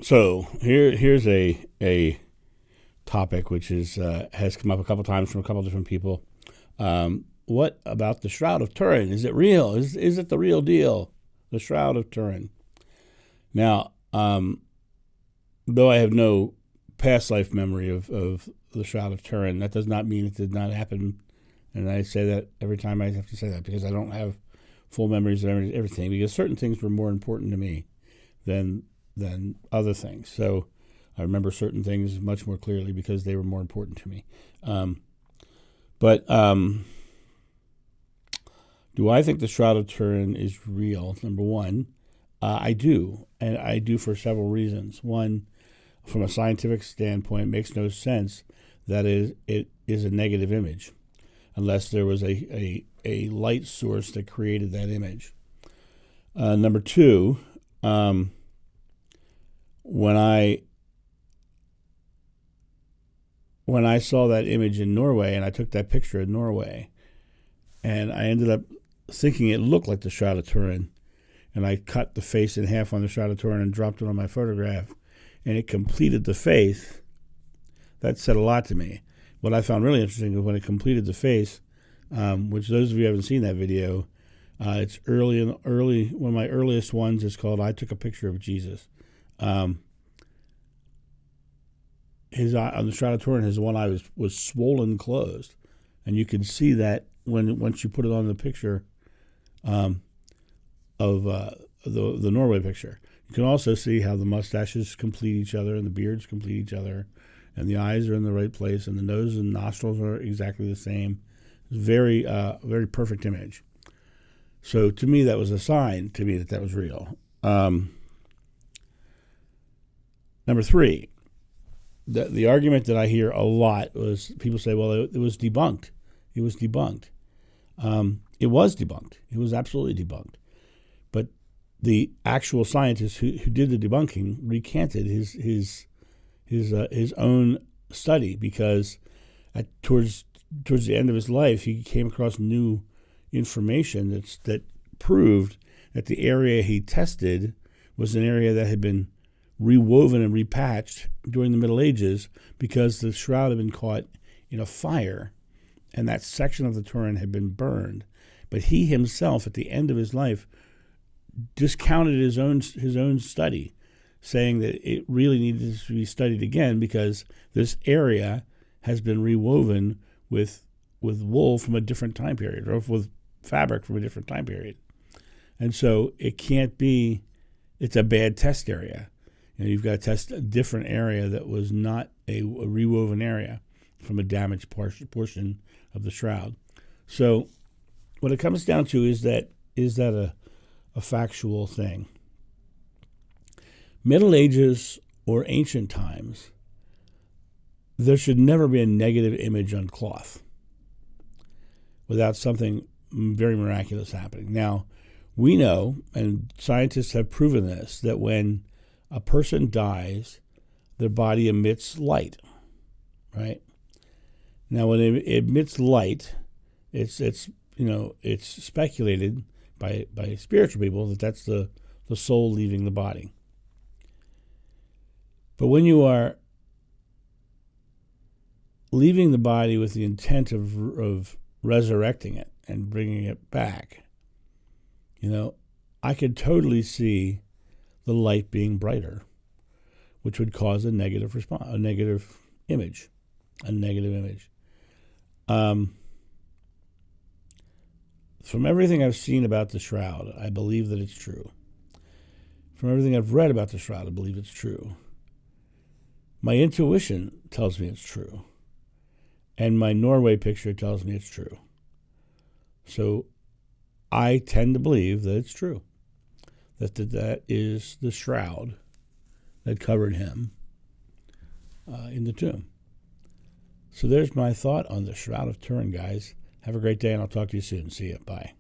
So here's a topic which is has come up a couple times from a couple different people. What about the Shroud of Turin? Is it real? Is it the real deal? The Shroud of Turin. Now, though I have no past life memory of the Shroud of Turin, that does not mean it did not happen. And I say that every time I have to say that because I don't have full memories of everything, because certain things were more important to me than other things. So I remember certain things much more clearly because they were more important to me. But do I think the Shroud of Turin is real? Number one, I do, and I do for several reasons. One, from a scientific standpoint, it makes no sense that it is a negative image unless there was a light source that created that image. Number two, when I saw that image in Norway, and I took that picture in Norway, and I ended up thinking it looked like the Shroud of Turin, and I cut the face in half on the Shroud of Turin and dropped it on my photograph, and it completed the face. That said a lot to me. What I found really interesting is when it completed the face, which those of you who haven't seen that video, it's early. One of my earliest ones is called "I Took a Picture of Jesus." His eye, on the Shroud of Turin, his one eye was swollen closed, and you can see that once you put it on the picture of the Norway picture. You can also see how the mustaches complete each other and the beards complete each other, and the eyes are in the right place, and the nose and nostrils are exactly the same. It's very perfect image. So to me, that was a sign to me that was real. Number three, the argument that I hear a lot was people say, well, it was debunked. It was debunked. It was debunked. It was absolutely debunked. But the actual scientist who did the debunking recanted his own study, because towards the end of his life, he came across new information that proved that the area he tested was an area that had been rewoven and repatched during the Middle Ages, because the shroud had been caught in a fire and that section of the Turin had been burned. But he himself, at the end of his life, discounted his own study, saying that it really needed to be studied again because this area has been rewoven with wool from a different time period, or with fabric from a different time period. And so it can't be, it's a bad test area. You've got to test a different area that was not a rewoven area from a damaged portion of the shroud. So what it comes down to is that a factual thing. Middle Ages or ancient times, there should never be a negative image on cloth without something very miraculous happening. Now, we know, and scientists have proven this, that when a person dies, their body emits light, right? Now, when it emits light, it's speculated by spiritual people that that's the soul leaving the body. But when you are leaving the body with the intent of resurrecting it and bringing it back, I could totally see the light being brighter, which would cause a negative response, a negative image. From everything I've seen about the shroud, I believe that it's true. From everything I've read about the shroud, I believe it's true. My intuition tells me it's true. And my Norway picture tells me it's true. So I tend to believe that it's true. That is the shroud that covered him in the tomb. So there's my thought on the Shroud of Turin, guys. Have a great day, and I'll talk to you soon. See you. Bye.